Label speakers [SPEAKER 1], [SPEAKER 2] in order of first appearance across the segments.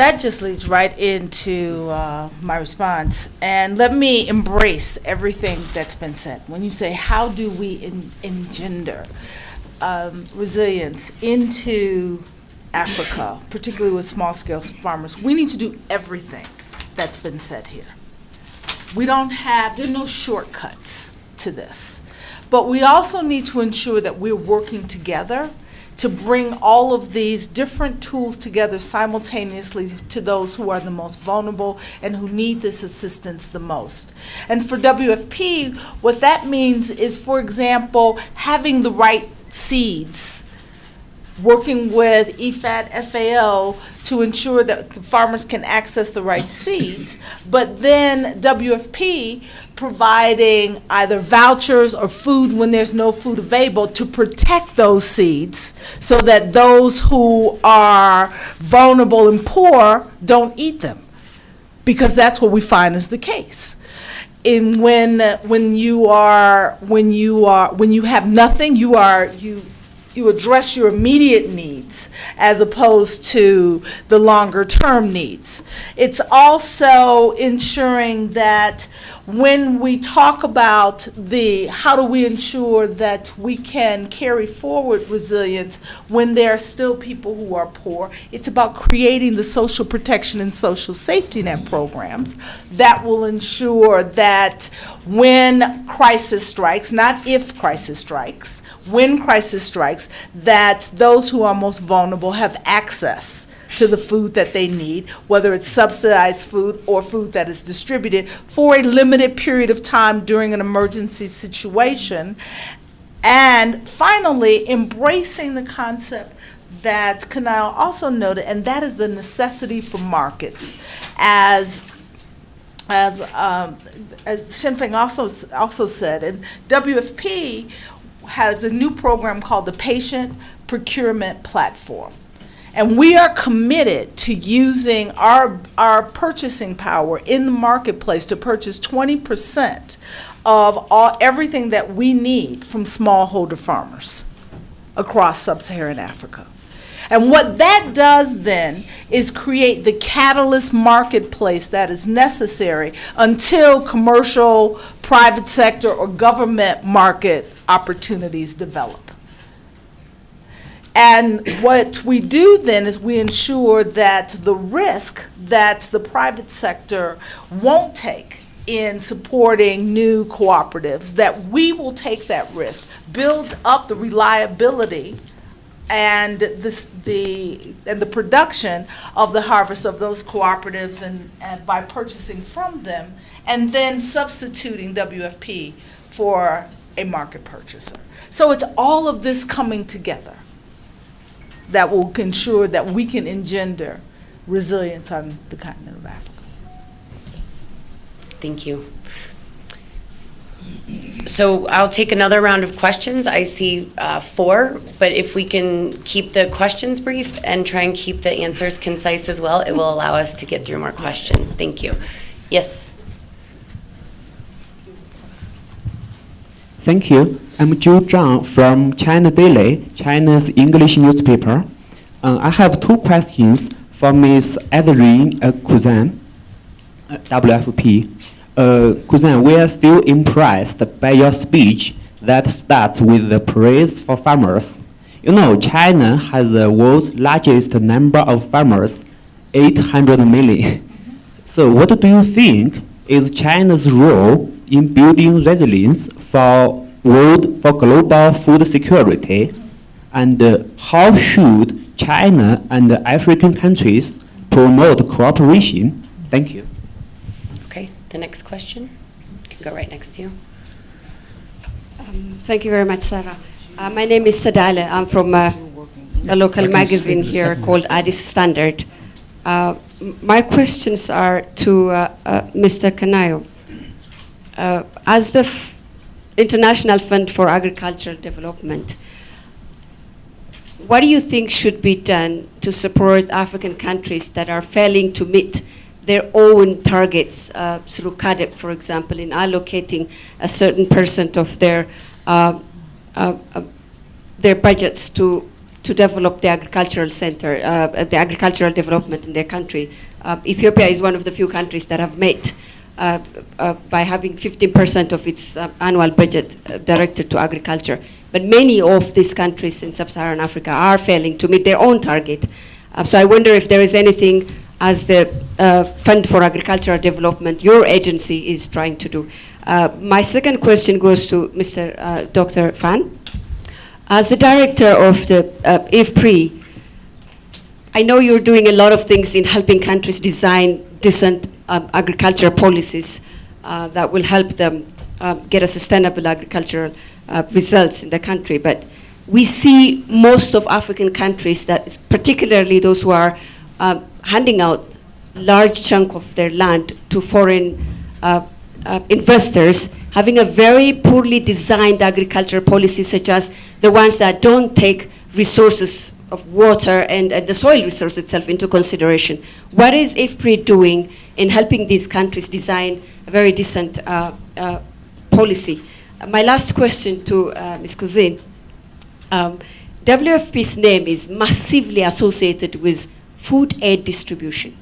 [SPEAKER 1] that just leads right into my response. And let me embrace everything that's been said. When you say, how do we engender resilience into Africa, particularly with small-scale farmers, we need to do everything that's been said here. There's no shortcuts to this. But we also need to ensure that we're working together to bring all of these different tools together simultaneously to those who are the most vulnerable and who need this assistance the most. And for WFP, what that means is, for example, having the right seeds, working with IFAD, FAO to ensure that the farmers can access the right seeds, but then WFP providing either vouchers or food when there's no food available to protect those seeds so that those who are vulnerable and poor don't eat them, because that's what we find is the case. And when you have nothing, you address your immediate needs as opposed to the longer term needs. It's also ensuring that when we talk about how do we ensure that we can carry forward resilience when there are still people who are poor, it's about creating the social protection and social safety net programs that will ensure that when crisis strikes, not if crisis strikes, when crisis strikes, that those who are most vulnerable have access to the food that they need, whether it's subsidized food or food that is distributed for a limited period of time during an emergency situation. And finally, embracing the concept that Kanal also noted, and that is the necessity for markets. As Shinfeng also said, and WFP has a new program called the Patient Procurement Platform. And we are committed to using our purchasing power in the marketplace to purchase 20% of everything that we need from smallholder farmers across sub-Saharan Africa. And what that does then is create the catalyst marketplace that is necessary until commercial, private sector, or government market opportunities develop. And what we do then is we ensure that the risk that the private sector won't take in supporting new cooperatives, that we will take that risk, build up the reliability and the production of the harvest of those cooperatives and by purchasing from them, and then substituting WFP for a market purchaser. So it's all of this coming together that will ensure that we can engender resilience on the continent of Africa.
[SPEAKER 2] Thank you. So I'll take another round of questions. I see 4, but if we can keep the questions brief and try and keep the answers concise as well, it will allow us to get through more questions. Thank you. Yes.
[SPEAKER 3] Thank you. I'm Zhu Zhang from China Daily, China's English newspaper. I have 2 questions for Ms. Adrien Cousin, WFP. Cousin, we are still impressed by your speech that starts with the praise for farmers. You know, China has the world's largest number of farmers, 800 million. So what do you think is China's role in building resilience for global food security, and how should China and African countries promote cooperation? Thank you.
[SPEAKER 2] Okay, the next question can go right next to you.
[SPEAKER 4] Thank you very much, Sarah. My name is Sadale. I'm from a local magazine here called Addis Standard. My questions are to Mr. Kanayo. As the International Fund for Agricultural Development, what do you think should be done to support African countries that are failing to meet their own targets through CADEP, for example, in allocating a certain % of their budgets to to develop the agricultural center, the agricultural development in their country. Ethiopia is one of the few countries that have met by having 15% of its annual budget directed to agriculture. But many of these countries in sub-Saharan Africa are failing to meet their own target. So I wonder if there is anything as the Fund for Agricultural Development your agency is trying to do. My second question goes to Mr. Dr. Fan. As the director of the IFPRI, I know you're doing a lot of things in helping countries design decent agricultural policies that will help them get a sustainable agricultural results in the country. But we see most of African countries, that particularly those who are handing out large chunk of their land to foreign investors, having a very poorly designed agricultural policy, such as the ones that don't take resources of water and the soil resource itself into consideration. What is IFPRI doing in helping these countries design a very decent policy? My last question to Ms. Cousine. WFP's name is massively associated with food aid distribution.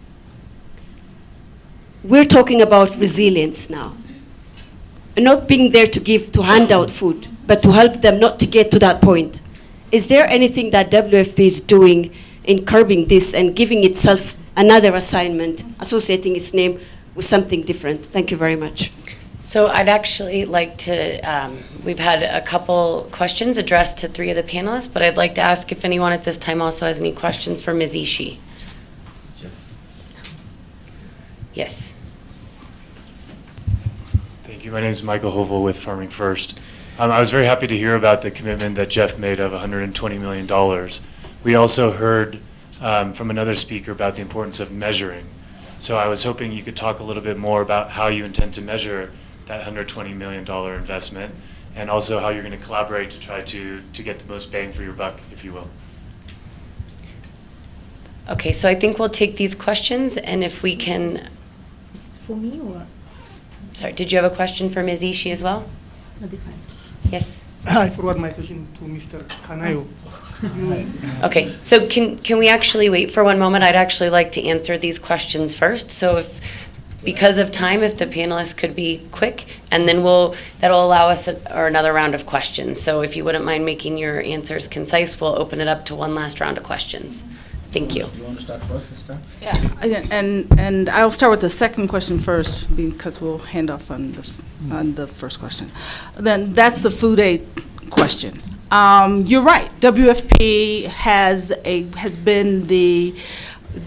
[SPEAKER 4] We're talking about resilience now. Not being there to give, to hand out food, but to help them not to get to that point. Is there anything that WFP is doing in curbing this and giving itself another assignment, associating its name with something different? Thank you very much.
[SPEAKER 2] So I'd actually like to, we've had a couple questions addressed to three of the panelists, but I'd like to ask if anyone at this time also has any questions for Ms. Ishii. Yes.
[SPEAKER 5] Thank you. My name is Michael Hovel with Farming First. I was very happy to hear about the commitment that Jeff made of $120 million. We also heard from another speaker about the importance of measuring. So I was hoping you could talk a little bit more about how you intend to measure that $120 million investment, and also how you're going to collaborate to try to get the most bang for your buck, if you will.
[SPEAKER 2] Okay, so I think we'll take these questions, and if we can.
[SPEAKER 6] For me or?
[SPEAKER 2] Sorry, did you have a question for Ms. Ishii as well? Yes.
[SPEAKER 7] I forward my question to Mr. Kanayo.
[SPEAKER 2] Okay, so can we actually wait for one moment? I'd actually like to answer these questions first. So if, because of time, if the panelists could be quick, and then that'll allow us another round of questions. So if you wouldn't mind making your answers concise, we'll open it up to one last round of questions. Thank you.
[SPEAKER 6] You want to start first this time?
[SPEAKER 1] Yeah, and I'll start with the second question first, because we'll hand off on the first question. Then that's the food aid question. You're right. WFP has been the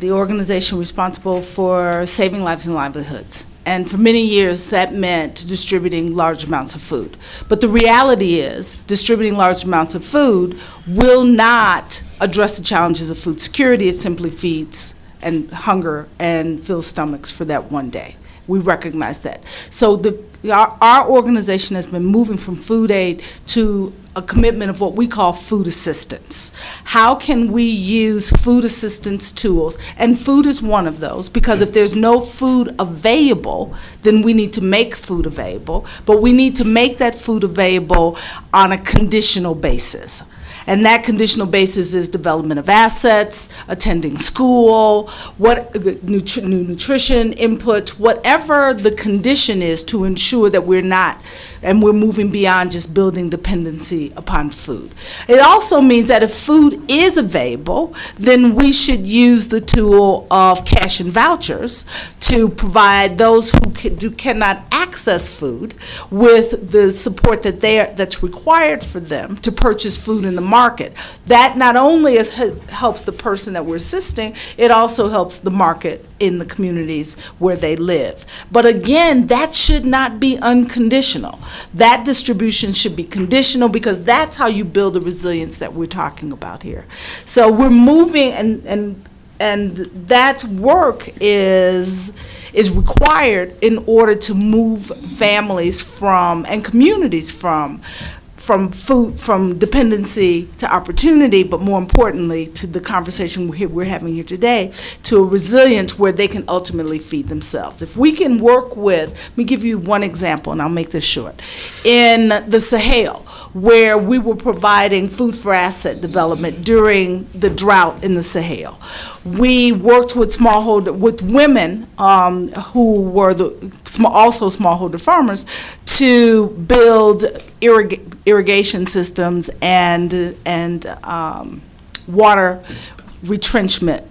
[SPEAKER 1] organization responsible for saving lives and livelihoods. And for many years, that meant distributing large amounts of food. But the reality is, distributing large amounts of food will not address the challenges of food security. It simply feeds and hunger and fills stomachs for that one day. We recognize that. So our organization has been moving from food aid to a commitment of what we call food assistance. How can we use food assistance tools? And food is one of those, because if there's no food available, then we need to make food available. But we need to make that food available on a conditional basis. And that conditional basis is development of assets, attending school, nutrition input, whatever the condition is to ensure that we're not, and we're moving beyond just building dependency upon food. It also means that if food is available, then we should use the tool of cash and vouchers to provide those who cannot access food with the support that's required for them to purchase food in the market. That not only helps the person that we're assisting, it also helps the market in the communities where they live. But again, that should not be unconditional. That distribution should be conditional, because that's how you build the resilience that we're talking about here. So we're moving, and that work is required in order to move families and communities from dependency to opportunity, but more importantly, to the conversation we're having here today, to a resilience where they can ultimately feed themselves. If we can work with, let me give you one example, and I'll make this short. In the Sahel, where we were providing food for asset development during the drought in the Sahel. We worked with women who were also smallholder farmers to build irrigation systems and water retrenchment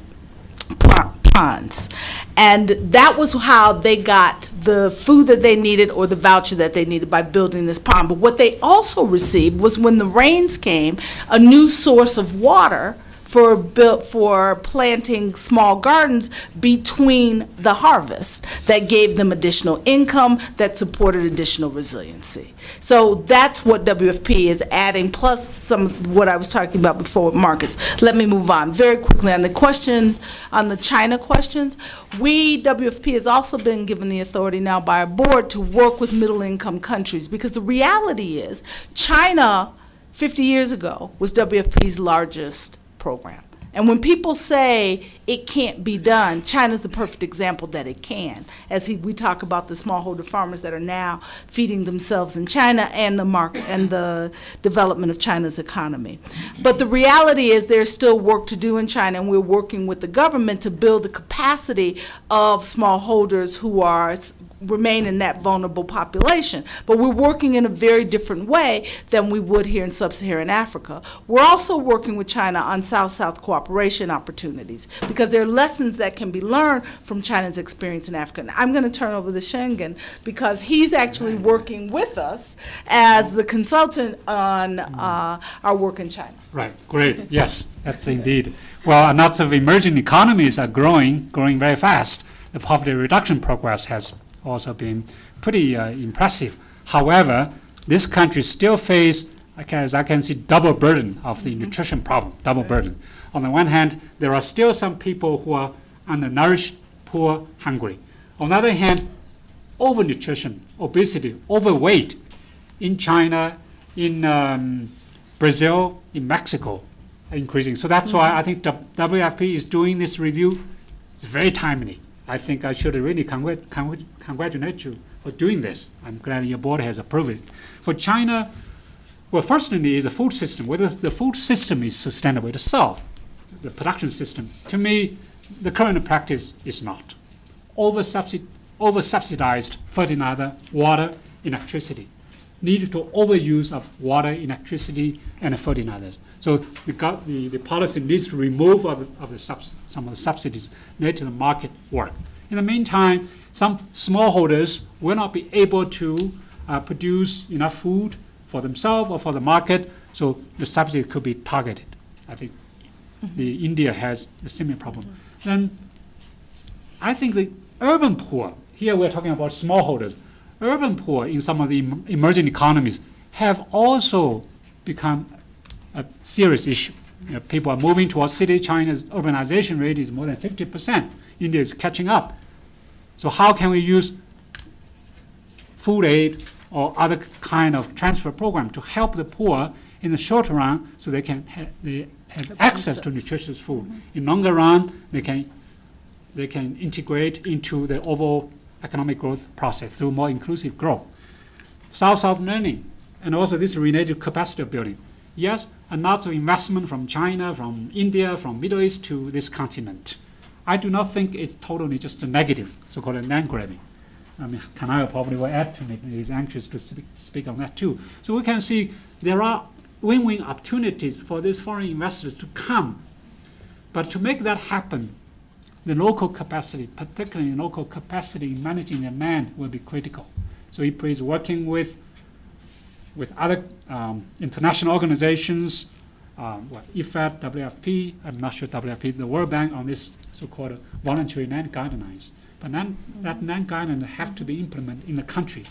[SPEAKER 1] ponds. And that was how they got the food that they needed or the voucher that they needed, by building this pond. But what they also received was, when the rains came, a new source of water for planting small gardens between the harvest, that gave them additional income, that supported additional resiliency. So that's what WFP is adding, plus some of what I was talking about before with markets. Let me move on very quickly on the question, on the China questions. WFP has also been given the authority now by our board to work with middle income countries, because the reality is China 50 years ago was WFP's largest program. And when people say it can't be done, China's the perfect example that it can. We talk about the smallholder farmers that are now feeding themselves in China, and the market and the development of China's economy. But the reality is there's still work to do in China, and we're working with the government to build the capacity of smallholders who remain in that vulnerable population. But we're working in a very different way than we would here in sub-Saharan Africa. We're also working with China on South-South cooperation opportunities, because there are lessons that can be learned from China's experience in Africa. And I'm going to turn over to Schengen, because he's actually working with us as the consultant on our work in China.
[SPEAKER 8] Right, great, yes, that's indeed. Well, lots of emerging economies are growing very fast. The poverty reduction progress has also been pretty impressive. However, this country still face, as I can see, double burden of the nutrition problem, double burden. On the one hand, there are still some people who are undernourished, poor, hungry. On the other hand, overnutrition, obesity, overweight in China, in Brazil, in Mexico are increasing. So that's why I think WFP is doing this review. It's very timely. I think I should really congratulate you for doing this. I'm glad your board has approved it. For China, well, firstly is the food system. Whether the food system is sustainable itself, the production system, to me, the current practice is not. Over-subsidized fertilizer, water, electricity. Need to overuse of water, electricity, and fertilizers. So the policy needs to remove some of the subsidies, let the market work. In the meantime, some smallholders will not be able to produce enough food for themselves or for the market, so the subsidy could be targeted. I think India has a similar problem. Then I think the urban poor, here we're talking about smallholders, urban poor in some of the emerging economies have also become a serious issue. People are moving towards city. China's urbanization rate is more than 50%. India is catching up. So how can we use food aid or other kind of transfer program to help the poor in the short run, so they can have access to nutritious food? In longer run, they can integrate into the overall economic growth process through more inclusive growth. South-South learning, and also this related capacity building. Yes, and lots of investment from China, from India, from Middle East to this continent. I do not think it's totally just a negative, so-called land grabbing. I mean, Kanayo probably will add to me. He's anxious to speak on that too. So we can see there are win-win opportunities for these foreign investors to come. But to make that happen, the local capacity, particularly local capacity in managing their land, will be critical. So IFPRI is working with other international organizations, IFAD, WFP, I'm not sure WFP, the World Bank, on this so-called voluntary land guidelines. But that land guidelines have to be implemented in the country.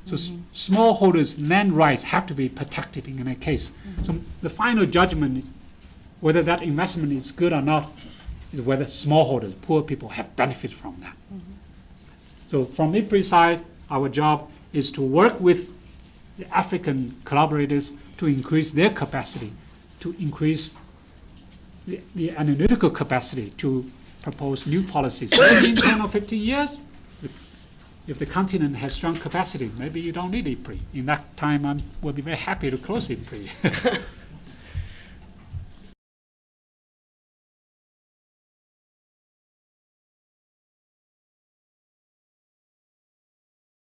[SPEAKER 8] So smallholders' land rights have to be protected in any case. So the final judgment, whether that investment is good or not, is whether smallholders, poor people, have benefited from that. So from IFPRI side, our job is to work with the African collaborators to increase their capacity, to increase the analytical capacity to propose new policies. Maybe in 10 or 15 years, if the continent has strong capacity, maybe you don't need IFPRI. In that time, I will be very happy to close IFPRI.